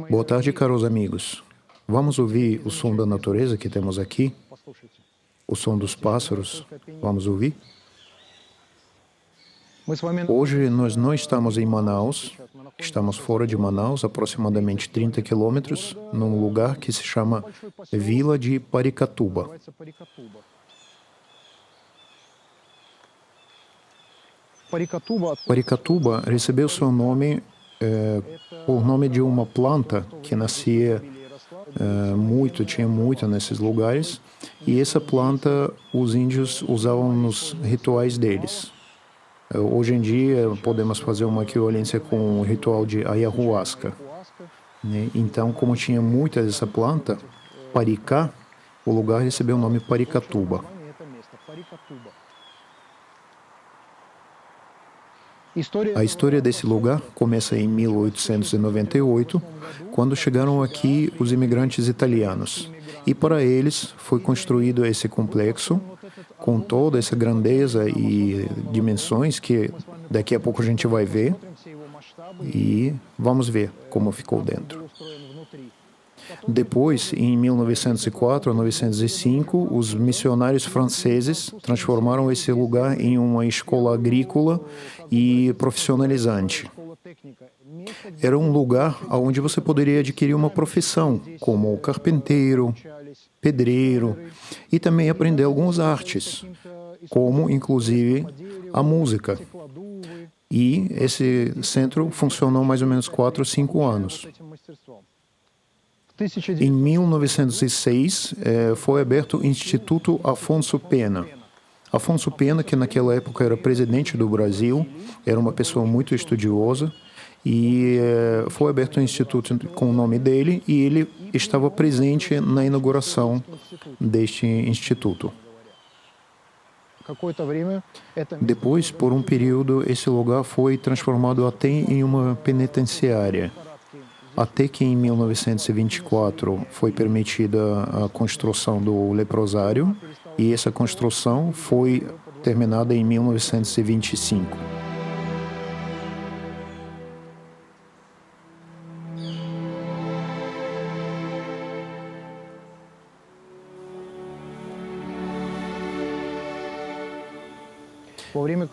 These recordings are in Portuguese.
Boa tarde, caros amigos. Vamos ouvir o som da natureza que temos aqui? O som dos pássaros? Vamos ouvir? Hoje nós não estamos em Manaus, estamos fora de Manaus, aproximadamente 30 quilômetros, num lugar que se chama Vila de Paricatuba. Paricatuba recebeu seu nome por nome de uma planta que nascia tinha muito nesses lugares, e essa planta os índios usavam nos rituais deles. Hoje em dia podemos fazer uma equivalência com o ritual de ayahuasca, né? Então, como tinha muita dessa planta, Paricá, o lugar recebeu o nome Paricatuba. A história desse lugar começa em 1898, quando chegaram aqui os imigrantes italianos. E para eles foi construído esse complexo com toda essa grandeza e dimensões que daqui a pouco a gente vai ver. E vamos ver como ficou dentro. Depois, em 1904 a 1905, os missionários franceses transformaram esse lugar em uma escola agrícola e profissionalizante. Era um lugar onde você poderia adquirir uma profissão, como carpinteiro, pedreiro, e também aprender algumas artes, como, inclusive, a música. E esse centro funcionou mais ou menos 4 ou 5 anos. Em 1906, foi aberto o Instituto Afonso Pena. Afonso Pena, que naquela época era presidente do Brasil, era uma pessoa muito estudiosa, e foi aberto um instituto com o nome dele, e ele estava presente na inauguração deste instituto. Depois, por um período, esse lugar foi transformado até em uma penitenciária. Até que em 1924 foi permitida a construção do leprosário, e essa construção foi terminada em 1925.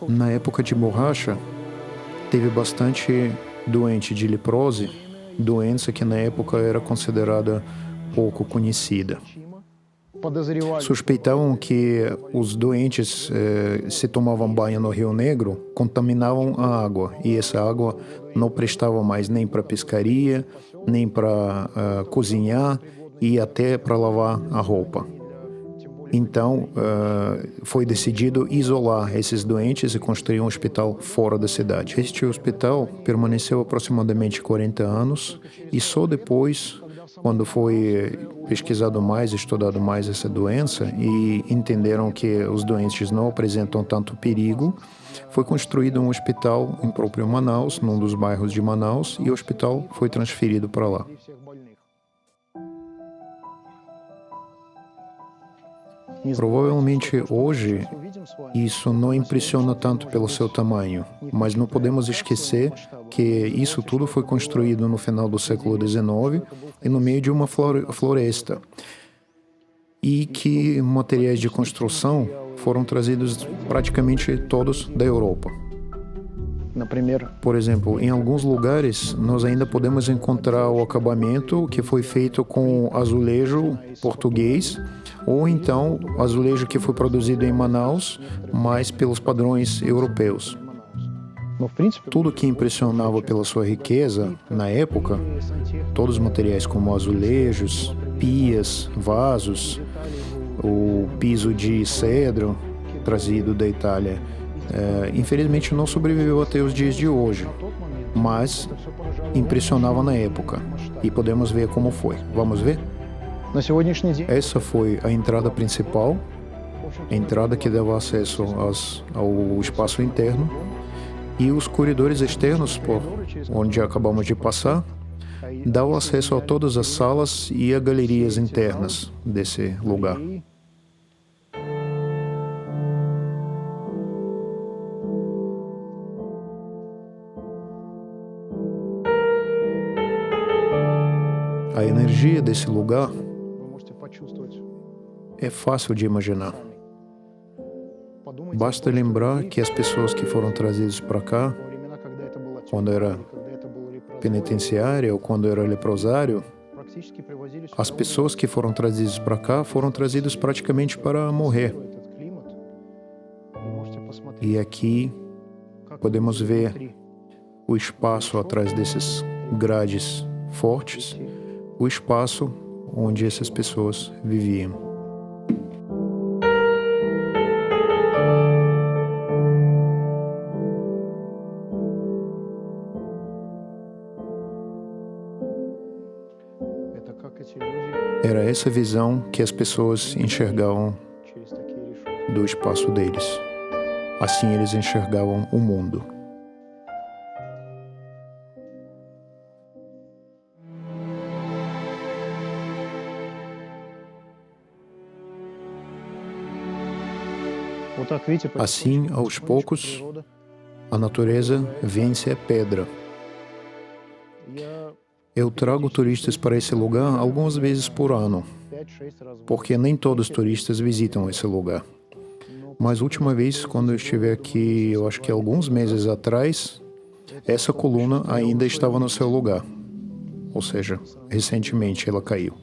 Na época de borracha, teve bastante doente de leprose, doença que na época era considerada pouco conhecida. Suspeitavam que os doentes, se tomavam banho no Rio Negro, contaminavam a água, e essa água não prestava mais nem para pescaria, nem para cozinhar e até para lavar a roupa. Então, foi decidido isolar esses doentes e construir um hospital fora da cidade. Este hospital permaneceu aproximadamente 40 anos e só depois, quando foi pesquisado mais, estudado mais essa doença e entenderam que os doentes não apresentam tanto perigo, foi construído um hospital em próprio Manaus, num dos bairros de Manaus, e o hospital foi transferido para lá. Provavelmente hoje isso não impressiona tanto pelo seu tamanho, mas não podemos esquecer que isso tudo foi construído no final do século XIX e no meio de uma floresta, e que materiais de construção foram trazidos praticamente todos da Europa. Por exemplo, em alguns lugares nós ainda podemos encontrar o acabamento que foi feito com azulejo português, ou então azulejo que foi produzido em Manaus, mas pelos padrões europeus. Tudo que impressionava pela sua riqueza na época, todos os materiais como azulejos, pias, vasos, o piso de cedro trazido da Itália, infelizmente não sobreviveu até os dias de hoje, mas impressionava na época, e podemos ver como foi. Vamos ver? Essa foi a entrada principal, a entrada que dava acesso ao espaço interno, e os corredores externos, por onde acabamos de passar, dão acesso a todas as salas e a galerias internas desse lugar. A energia desse lugar é fácil de imaginar. Basta lembrar que as pessoas que foram trazidas para cá, quando era penitenciária ou quando era leprosário, as pessoas que foram trazidas para cá foram trazidas praticamente para morrer. E aqui podemos ver o espaço atrás desses grades fortes, o espaço onde essas pessoas viviam. Era essa visão que as pessoas enxergavam do espaço deles. Assim eles enxergavam o mundo. Assim, aos poucos, a natureza vence a pedra. Eu trago turistas para esse lugar algumas vezes por ano, porque nem todos os turistas visitam esse lugar. Mas a última vez, quando eu estive aqui, eu acho que alguns meses atrás, essa coluna ainda estava no seu lugar. Ou seja, recentemente ela caiu.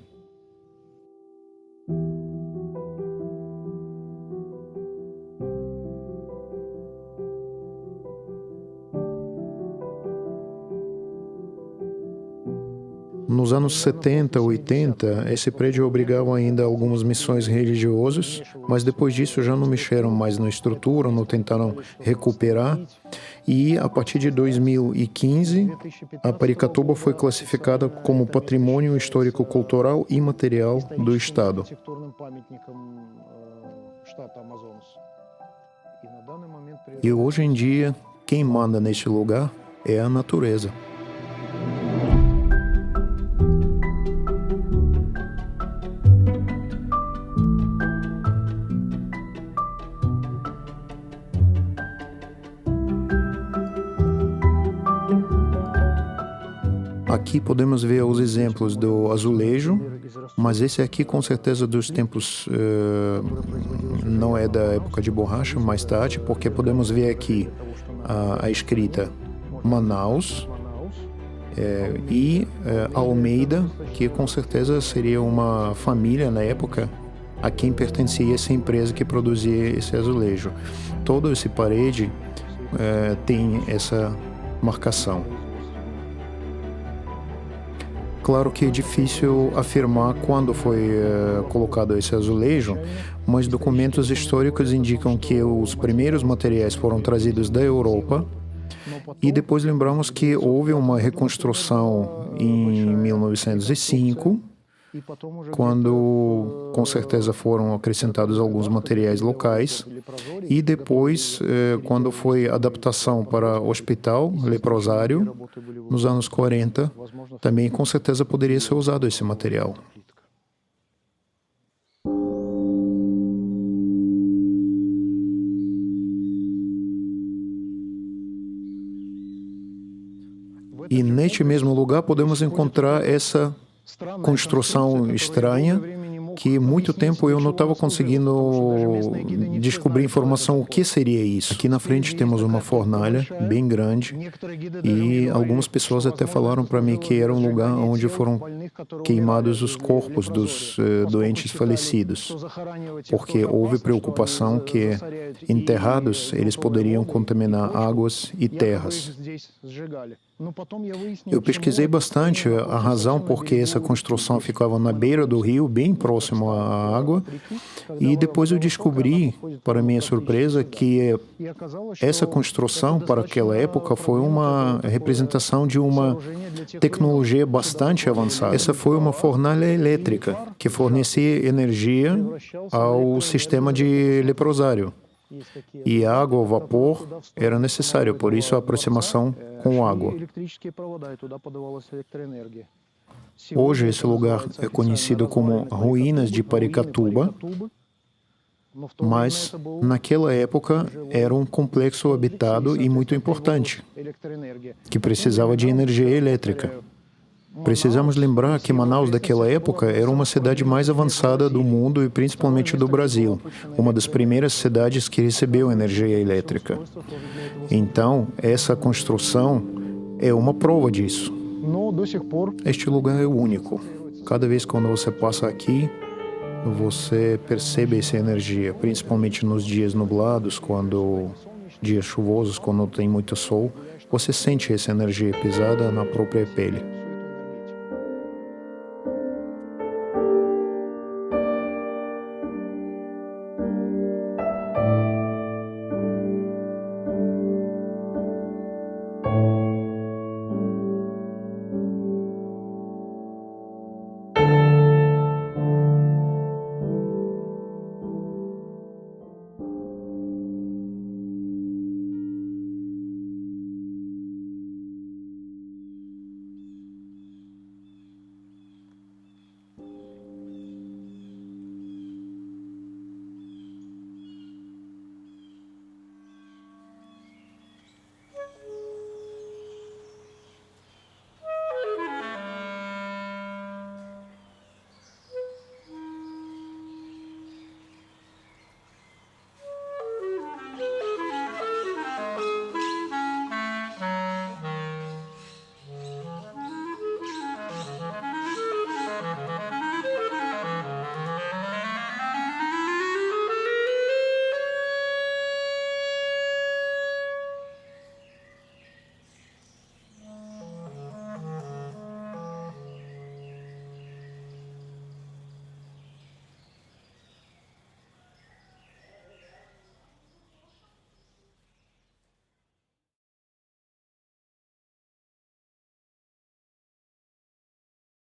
Nos anos 70, 80, esse prédio obrigava ainda algumas missões religiosas, mas depois disso já não mexeram mais na estrutura, não tentaram recuperar. E a partir de 2015, a Paricatuba foi classificada como Patrimônio Histórico-Cultural Imaterial do Estado. E hoje em dia, quem manda neste lugar é a natureza. Aqui podemos ver os exemplos do azulejo, Mas esse aqui, com certeza, dos tempos, não é da época de borracha, mais tarde, porque podemos ver aqui a escrita Manaus e Almeida, que com certeza seria uma família na época a quem pertencia essa empresa que produzia esse azulejo. Toda essa parede tem essa marcação. Claro que é difícil afirmar quando foi colocado esse azulejo, mas documentos históricos indicam que os primeiros materiais foram trazidos da Europa e depois lembramos que houve uma reconstrução em 1905, quando com certeza foram acrescentados alguns materiais locais, e depois, quando foi a adaptação para hospital leprosário, nos anos 40, também com certeza poderia ser usado esse material. E neste mesmo lugar podemos encontrar essa construção estranha que muito tempo eu não estava conseguindo descobrir informação o que seria isso. Aqui na frente temos uma fornalha bem grande e algumas pessoas até falaram para mim que era um lugar onde foram queimados os corpos dos doentes falecidos, porque houve preocupação que enterrados eles poderiam contaminar águas e terras. Eu pesquisei bastante a razão por que essa construção ficava na beira do rio, bem próximo à água, e depois eu descobri, para minha surpresa, que essa construção, para aquela época, foi uma representação de uma tecnologia bastante avançada. Essa foi uma fornalha elétrica que fornecia energia ao sistema de leprosário. E água ou vapor era necessário, por isso a aproximação com água. Hoje esse lugar é conhecido como Ruínas de Paracatuba, mas naquela época era um complexo habitado e muito importante, que precisava de energia elétrica. Precisamos lembrar que Manaus daquela época era uma cidade mais avançada do mundo e principalmente do Brasil, uma das primeiras cidades que recebeu energia elétrica. Então, essa construção é uma prova disso. Este lugar é único. Cada vez que você passa aqui, você percebe essa energia, principalmente nos dias nublados, dias chuvosos, quando tem muito sol, você sente essa energia pesada na própria pele.